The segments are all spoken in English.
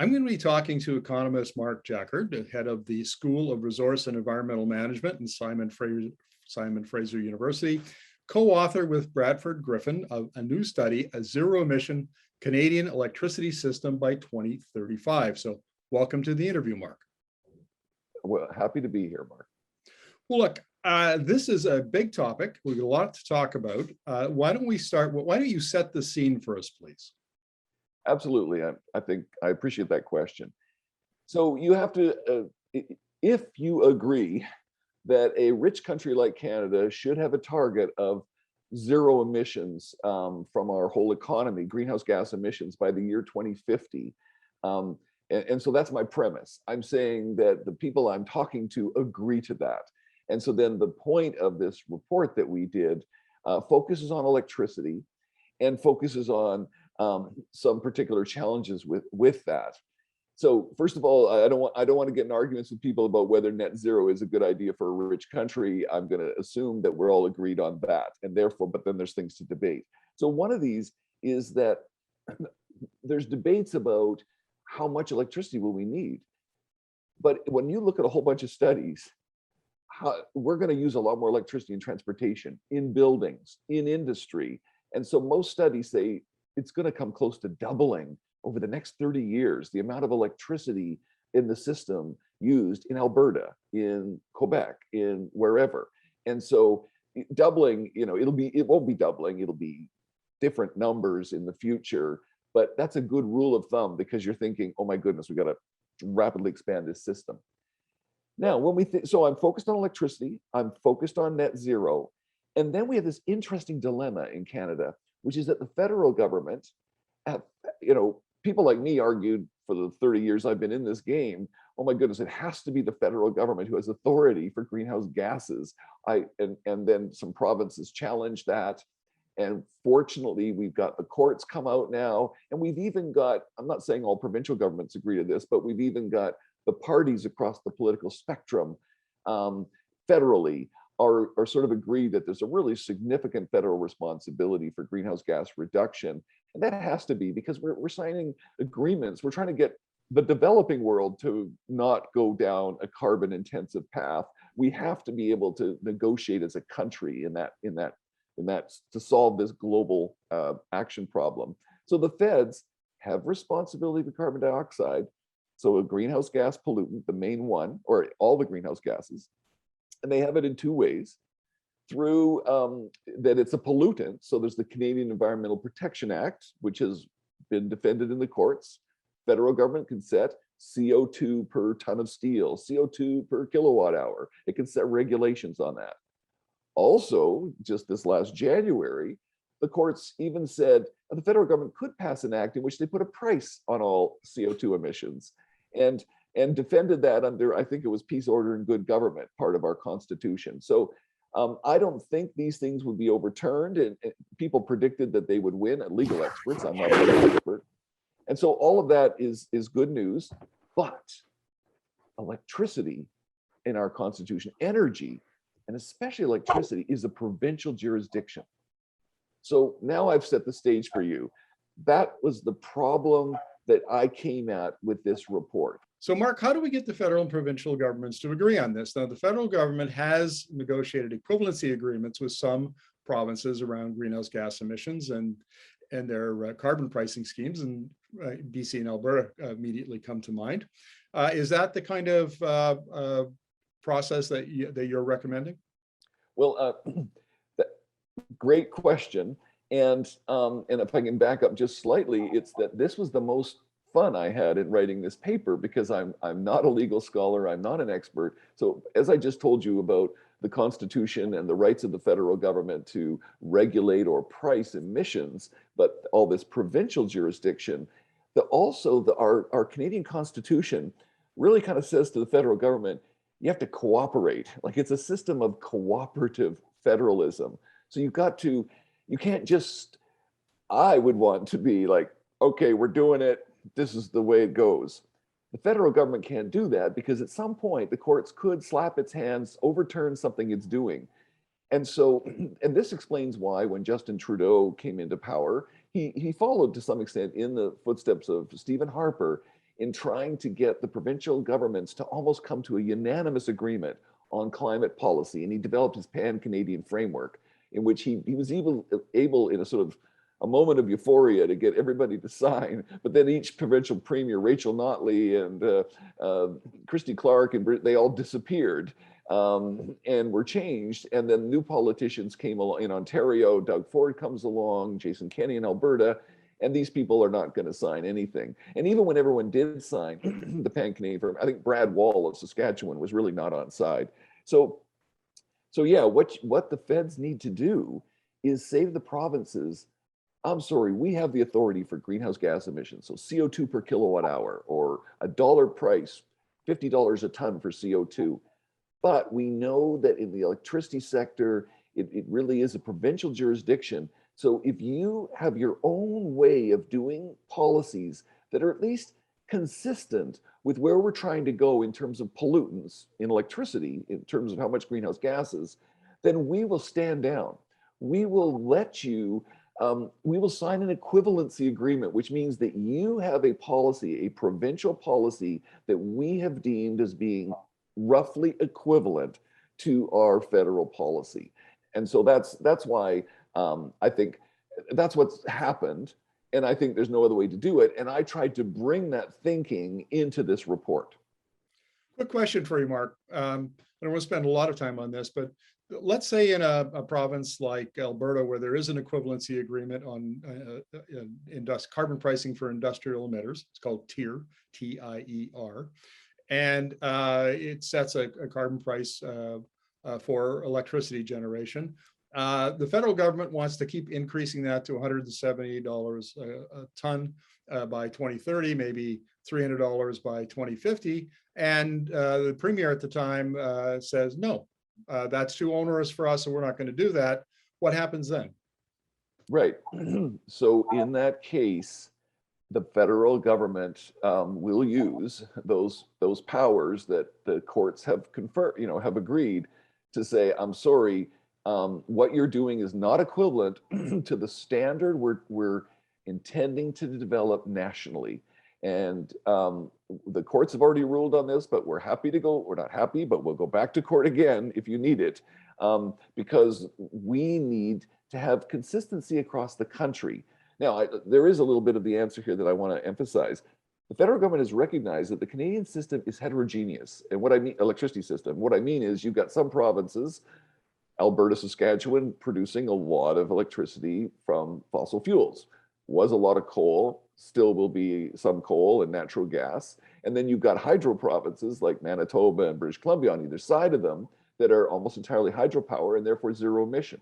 I'm going to be talking to economist Mark Jaccard, the head of the School of Resource and Environmental Management in Simon Fraser University, co-author with Bradford Griffin of a new study, A Zero-Emission Canadian Electricity System by 2035. So welcome to the interview, Mark. Well, happy to be here, Mark. Well, look, this is a big topic. We've got a lot to talk about. Why don't we start? Why don't you set the scene for us, please? Absolutely. I think I appreciate that question. So you have to, if you agree that a rich country like Canada should have a target of zero emissions from our whole economy, greenhouse gas emissions by the year 2050. And so that's my premise. I'm saying that the people I'm talking to agree to that. And so then the point of this report that we did focuses on electricity and focuses on some particular challenges with that. So first of all, I don't want to get in arguments with people about whether net zero is a good idea for a rich country. I'm going to assume that we're all agreed on that, and therefore, but then there's things to debate. So one of these is that there's debates about how much electricity will we need. But when you look at a whole bunch of studies, we're going to use a lot more electricity in transportation, in buildings, in industry. And so most studies say it's going to come close to doubling over the next 30 years, the amount of electricity in the system used in Alberta, in Quebec, in wherever. And so doubling, it won't be doubling, it'll be different numbers in the future, but that's a good rule of thumb because you're thinking, oh my goodness, we got to rapidly expand this system. Now, when we think, so I'm focused on electricity, I'm focused on net zero, and then we have this interesting dilemma in Canada, which is that the federal government, people like me argued for the 30 years I've been in this game, oh my goodness, it has to be the federal government who has authority for greenhouse gases. And then some provinces challenged that. And fortunately, we've got the courts come out now, and we've even got, I'm not saying all provincial governments agree to this, but we've even got the parties across the political spectrum federally are sort of agreed that there's a really significant federal responsibility for greenhouse gas reduction. And that has to be because we're signing agreements. We're trying to get the developing world to not go down a carbon intensive path. We have to be able to negotiate as a country in that to solve this global action problem. So the feds have responsibility for carbon dioxide. So a greenhouse gas pollutant, the main one, or all the greenhouse gases, and they have it in two ways. Through that it's a pollutant. So there's the Canadian Environmental Protection Act, which has been defended in the courts. Federal government can set CO2 per ton of steel, CO2 per kilowatt hour. It can set regulations on that. Also, just this last January, the courts even said the federal government could pass an act in which they put a price on all CO2 emissions and defended that under, I think it was peace, order, and good government, part of our Constitution. So I don't think these things would be overturned, and people predicted that they would win. Legal experts, I'm not a legal expert. And so all of that is good news, but electricity in our Constitution, energy, and especially electricity, is a provincial jurisdiction. So now I've set the stage for you. That was the problem that I came at with this report. So Mark, how do we get the federal and provincial governments to agree on this? Now, the federal government has negotiated equivalency agreements with some provinces around greenhouse gas emissions and their carbon pricing schemes, and BC and Alberta immediately come to mind. Is that the kind of process that you're recommending? Well, great question. And if I can back up just slightly, it's that this was the most fun I had in writing this paper because I'm not a legal scholar, I'm not an expert. So as I just told you about the Constitution and the rights of the federal government to regulate or price emissions, but all this provincial jurisdiction, our Canadian Constitution really kind of says to the federal government, you have to cooperate. Like it's a system of cooperative federalism. So you can't just, I would want to be like, okay, we're doing it, this is the way it goes. The federal government can't do that because at some point the courts could slap its hands, overturn something it's doing. And so, and this explains why when Justin Trudeau came into power, he followed to some extent in the footsteps of Stephen Harper in trying to get the provincial governments to almost come to a unanimous agreement on climate policy. And he developed his pan-Canadian framework, in which he was able in a sort of a moment of euphoria to get everybody to sign, but then each provincial premier, Rachel Notley and Christy Clark, and they all disappeared and were changed. And then new politicians came along in Ontario. Doug Ford comes along, Jason Kenney in Alberta, and these people are not going to sign anything. And even when everyone did sign the pan-Canadian firm, I think Brad Wall of Saskatchewan was really not on side. So yeah, what the feds need to do is say to the provinces, I'm sorry, we have the authority for greenhouse gas emissions, so CO2 per kilowatt hour, or a dollar price, $50 a ton for CO2. But we know that in the electricity sector, it really is a provincial jurisdiction. So if you have your own way of doing policies that are at least consistent with where we're trying to go in terms of pollutants in electricity, in terms of how much greenhouse gases, then we will stand down. We will let you we will sign an equivalency agreement, which means that you have a policy, a provincial policy that we have deemed as being roughly equivalent to our federal policy. And so that's why I think that's what's happened. And I think there's no other way to do it. And I tried to bring that thinking into this report. Quick question for you, Mark. I don't want to spend a lot of time on this, but let's say in a province like Alberta, where there is an equivalency agreement on carbon pricing for industrial emitters. It's called TIER, T-I-E-R. And it sets a carbon price for electricity generation. The federal government wants to keep increasing that to $170 a ton by 2030, maybe $300 by 2050. And the premier at the time says, no, that's too onerous for us, and we're not going to do that. What happens then? Right. So in that case, the federal government will use those powers that the courts have conferred, have agreed to say, I'm sorry, what you're doing is not equivalent to the standard we're intending to develop nationally. And the courts have already ruled on this, but we're happy to go. We're not happy, but we'll go back to court again if you need it, because we need to have consistency across the country. Now, there is a little bit of the answer here that I want to emphasize. The federal government has recognized that the Canadian system is heterogeneous. And what I mean, electricity system, what I mean is you've got some provinces, Alberta, Saskatchewan, producing a lot of electricity from fossil fuels. Was a lot of coal, still will be some coal and natural gas. And then you've got hydro provinces like Manitoba and British Columbia on either side of them that are almost entirely hydropower and therefore zero emission.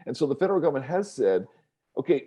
And so the federal government has said, okay,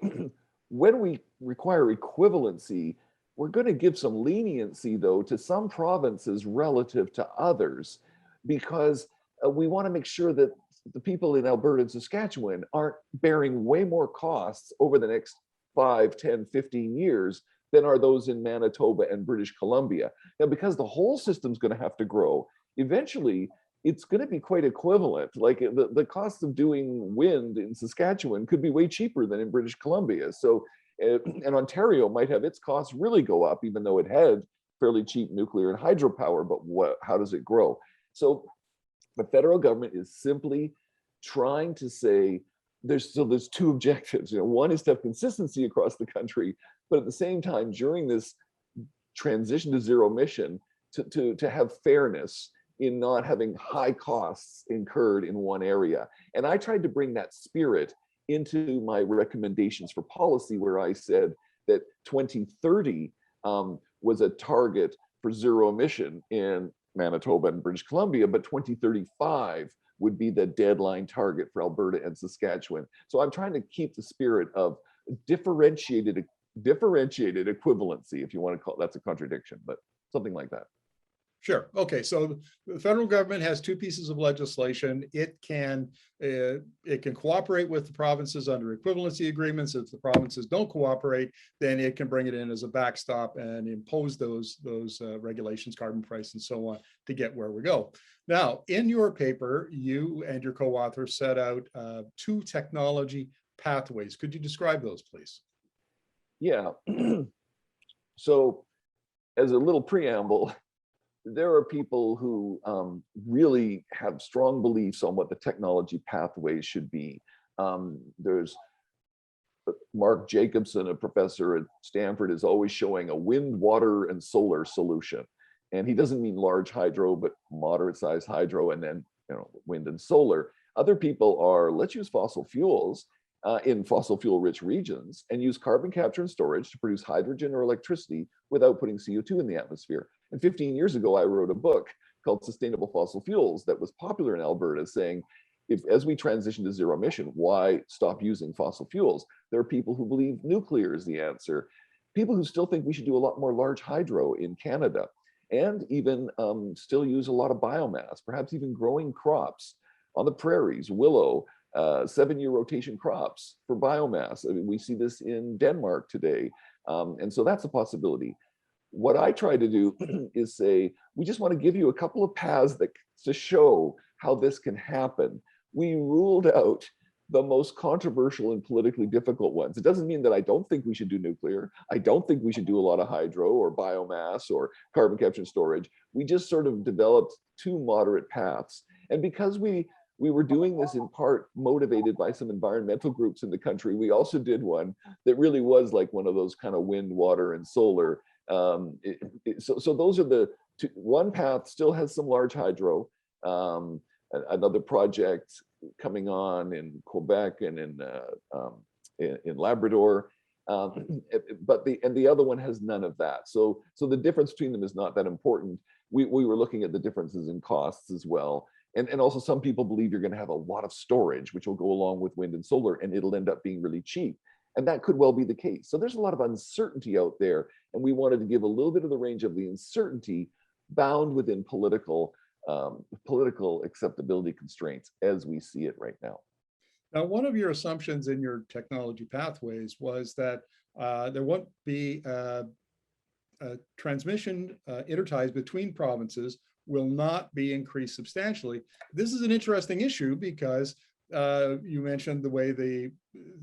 when we require equivalency, we're going to give some leniency, though, to some provinces relative to others, because we want to make sure that the people in Alberta and Saskatchewan aren't bearing way more costs over the next 5, 10, 15 years than are those in Manitoba and British Columbia. Now, because the whole system's going to have to grow, eventually it's going to be quite equivalent. Like the cost of doing wind in Saskatchewan could be way cheaper than in British Columbia. So, and Ontario might have its costs really go up, even though it had fairly cheap nuclear and hydropower, but how does it grow? So the federal government is simply trying to say, there's two objectives. One is to have consistency across the country, but at the same time, during this transition to zero emission, to have fairness in not having high costs incurred in one area. And I tried to bring that spirit into my recommendations for policy, where I said that 2030 was a target for zero emission in Manitoba and British Columbia, but 2035 would be the deadline target for Alberta and Saskatchewan. So I'm trying to keep the spirit of differentiated equivalency, if you want to call it. That's a contradiction, but something like that. Sure. Okay. So the federal government has two pieces of legislation. It can cooperate with the provinces under equivalency agreements. If the provinces don't cooperate, then it can bring it in as a backstop and impose those regulations, carbon price, and so on, to get where we go. Now, in your paper, you and your co-author set out two technology pathways. Could you describe those, please? Yeah. So as a little preamble, there are people who really have strong beliefs on what the technology pathways should be. There's Mark Jacobson, a professor at Stanford, is always showing a wind, water, and solar solution. And he doesn't mean large hydro, but moderate sized hydro, and then wind and solar. Other people are, let's use fossil fuels in fossil fuel rich regions and use carbon capture and storage to produce hydrogen or electricity without putting CO2 in the atmosphere. And 15 years ago, I wrote a book called Sustainable Fossil Fuels that was popular in Alberta, saying, as we transition to zero emission, why stop using fossil fuels? There are people who believe nuclear is the answer. People who still think we should do a lot more large hydro in Canada, and even still use a lot of biomass, perhaps even growing crops on the prairies, willow, 7-year rotation crops for biomass. I mean, we see this in Denmark today. And so that's a possibility. What I try to do is say, we just want to give you a couple of paths to show how this can happen. We ruled out the most controversial and politically difficult ones. It doesn't mean that I don't think we should do nuclear. I don't think we should do a lot of hydro or biomass or carbon capture and storage. We just sort of developed 2 moderate paths. And because we were doing this in part motivated by some environmental groups in the country, we also did one that really was like one of those kind of wind, water, and solar. So those are the 2. One path still has some large hydro. Another project coming on in Quebec and in Labrador, but the other one has none of that. So the difference between them is not that important. We were looking at the differences in costs as well, and also some people believe you're going to have a lot of storage, which will go along with wind and solar, and it'll end up being really cheap. And that could well be the case. So there's a lot of uncertainty out there, and we wanted to give a little bit of the range of the uncertainty bound within political acceptability constraints as we see it right now. Now, one of your assumptions in your technology pathways was that there won't be a transmission interties between provinces will not be increased substantially. This is an interesting issue because you mentioned the way the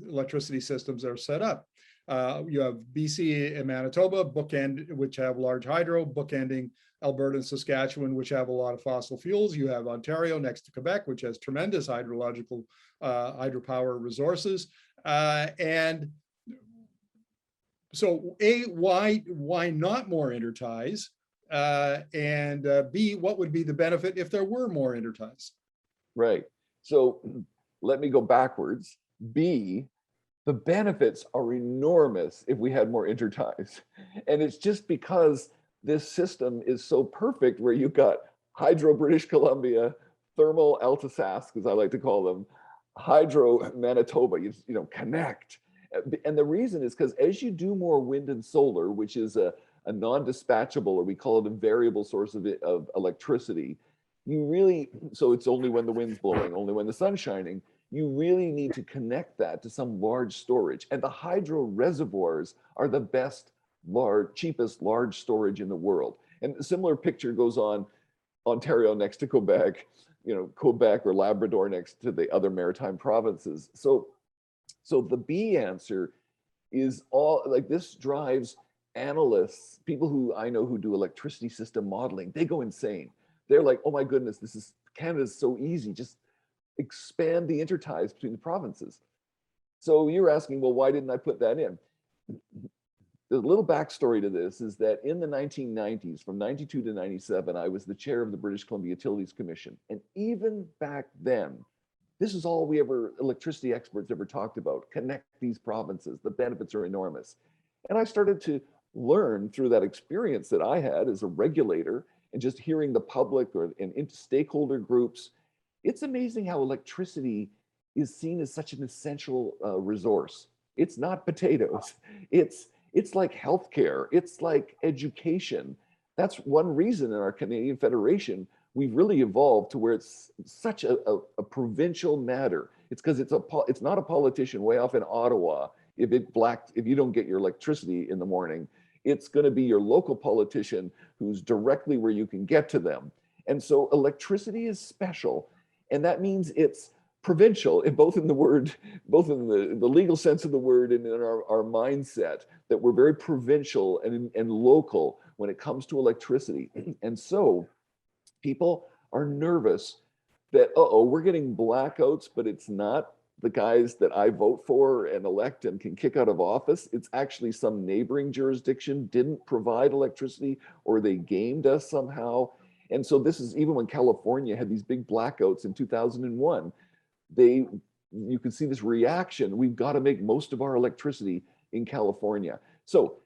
electricity systems are set up. You have BC and Manitoba, which have large hydro, bookending Alberta and Saskatchewan, which have a lot of fossil fuels. You have Ontario next to Quebec, which has tremendous hydrological hydropower resources. And so A, why not more interties? And B, what would be the benefit if there were more interties? Right. So let me go backwards. B, the benefits are enormous if we had more interties. And it's just because this system is so perfect where you've got hydro British Columbia, thermal Alsace, as I like to call them, hydro Manitoba, you connect. And the reason is because as you do more wind and solar, which is a non-dispatchable, or we call it a variable source of electricity, so it's only when the wind's blowing, only when the sun's shining, you really need to connect that to some large storage. And the hydro reservoirs are the best, cheapest large storage in the world. And a similar picture goes on Ontario next to Quebec, Quebec or Labrador next to the other maritime provinces. So the B answer is all like this drives analysts, people who I know who do electricity system modeling, they go insane. They're like, oh my goodness, Canada's so easy. Just expand the interties between the provinces. So you're asking, well, why didn't I put that in? The little backstory to this is that in the 1990s, from 92 to 97, I was the chair of the British Columbia Utilities Commission. And even back then, this is all electricity experts ever talked about, connect these provinces, the benefits are enormous. And I started to learn through that experience that I had as a regulator and just hearing the public and stakeholder groups. It's amazing how electricity is seen as such an essential resource. It's not potatoes. It's like healthcare. It's like education. That's one reason in our Canadian Federation, we've really evolved to where it's such a provincial matter. It's because it's not a politician way off in Ottawa. If you don't get your electricity in the morning, it's going to be your local politician who's directly where you can get to them. And so electricity is special. And that means it's provincial, in both in the word, both in the legal sense of the word and in our mindset, that we're very provincial and local when it comes to electricity. And so people are nervous that, uh-oh, we're getting blackouts, but it's not the guys that I vote for and elect and can kick out of office. It's actually some neighboring jurisdiction didn't provide electricity, or they gamed us somehow. And so this is even when California had these big blackouts in 2001, you can see this reaction. We've got to make most of our electricity in California. So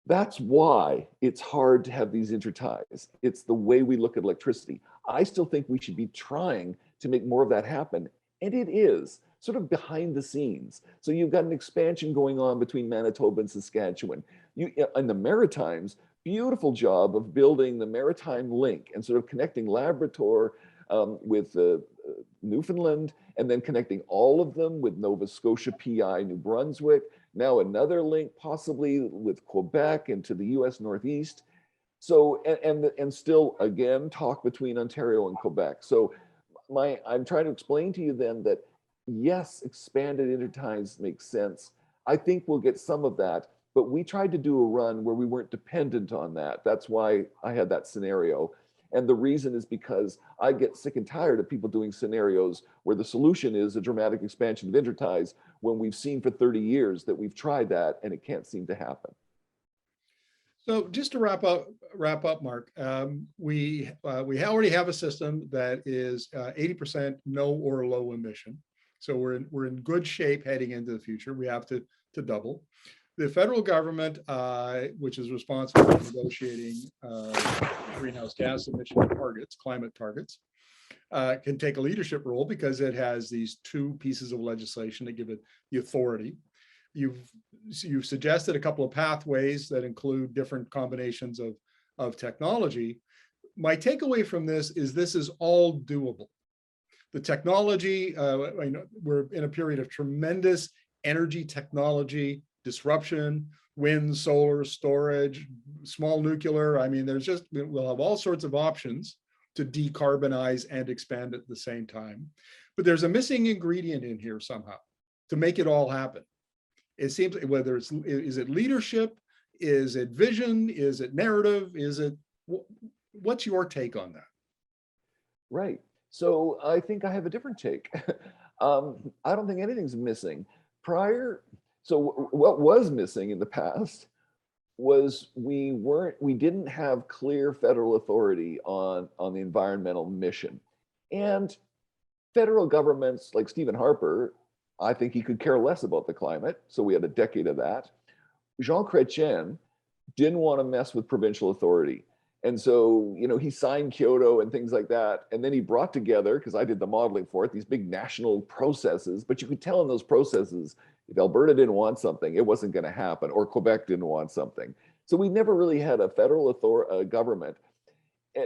that's why it's hard to have these interties. It's the way we look at electricity. I still think we should be trying to make more of that happen. And it is sort of behind the scenes. So you've got an expansion going on between Manitoba and Saskatchewan. In the Maritimes, beautiful job of building the maritime link and sort of connecting Labrador with Newfoundland, and then connecting all of them with Nova Scotia, PI, New Brunswick. Now another link possibly with Quebec and to the US Northeast. So, and still again, talk between Ontario and Quebec. So I'm trying to explain to you then that yes, expanded interties makes sense. I think we'll get some of that, but we tried to do a run where we weren't dependent on that. That's why I had that scenario. And the reason is because I get sick and tired of people doing scenarios where the solution is a dramatic expansion of interties, when we've seen for 30 years that we've tried that and it can't seem to happen. So just to wrap up, Mark, we already have a system that is 80% no or low emission. So we're in good shape heading into the future. We have to double. The federal government, which is responsible for negotiating greenhouse gas emission targets, climate targets, can take a leadership role because it has these two pieces of legislation that give it the authority. You've suggested a couple of pathways that include different combinations of technology. My takeaway from this is all doable. The technology, we're in a period of tremendous energy technology disruption, wind, solar, storage, small nuclear. I mean, we'll have all sorts of options to decarbonize and expand at the same time. But there's a missing ingredient in here somehow to make it all happen. It seems, whether is it leadership, is it vision, is it narrative, what's your take on that? Right. So I think I have a different take. I don't think anything's missing. So what was missing in the past was we didn't have clear federal authority on the environmental mission. And federal governments like Stephen Harper, I think he could care less about the climate. So we had a decade of that. Jean Chrétien didn't want to mess with provincial authority. And so, he signed Kyoto and things like that. And then he brought together, because I did the modeling for it, these big national processes. But you could tell in those processes, if Alberta didn't want something, it wasn't going to happen, or Quebec didn't want something. So we never really had a federal government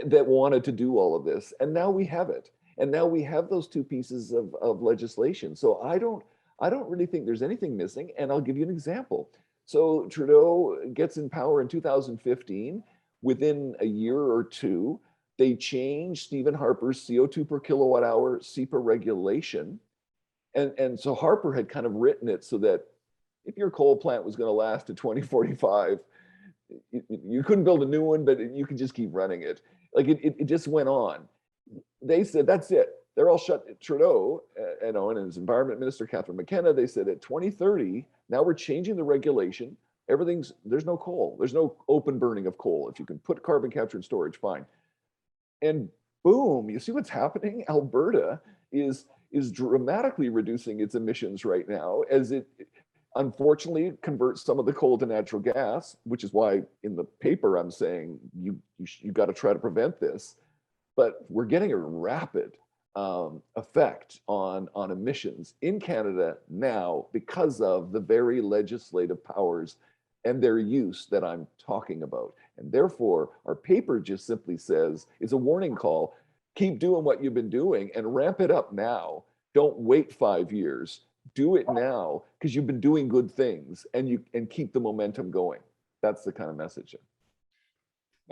that wanted to do all of this. And now we have it. And now we have those two pieces of legislation. So I don't really think there's anything missing. And I'll give you an example. So Trudeau gets in power in 2015. Within a year or two, they changed Stephen Harper's CO2 per kilowatt hour SEPA regulation. And so Harper had kind of written it so that if your coal plant was going to last to 2045, you couldn't build a new one, but you could just keep running it. Like it just went on. They said, that's it. They're all shut. Trudeau, and his environment minister, Catherine McKenna, they said at 2030, now we're changing the regulation. There's no coal. There's no open burning of coal. If you can put carbon capture and storage, fine. And boom, you see what's happening? Alberta is dramatically reducing its emissions right now as it unfortunately converts some of the coal to natural gas, which is why in the paper I'm saying you got to try to prevent this. But we're getting a rapid effect on emissions in Canada now because of the very legislative powers and their use that I'm talking about. And therefore, our paper just simply says, it's a warning call, keep doing what you've been doing and ramp it up now. Don't wait 5 years. Do it now because you've been doing good things and keep the momentum going. That's the kind of message.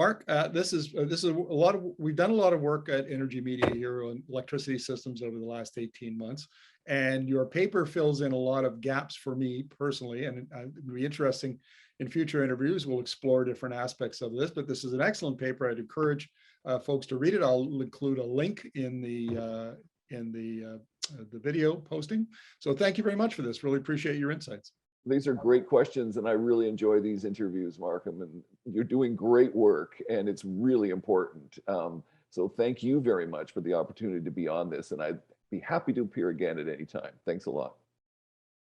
Mark, this is a lot of, we've done a lot of work at Energy Media here on electricity systems over the last 18 months. And your paper fills in a lot of gaps for me personally, and it'll be interesting in future interviews. We'll explore different aspects of this, but this is an excellent paper. I'd encourage folks to read it. I'll include a link in the video posting. So thank you very much for this. Really appreciate your insights. These are great questions, and I really enjoy these interviews, Markham, and you're doing great work, and it's really important. So thank you very much for the opportunity to be on this, and I'd be happy to appear again at any time. Thanks a lot.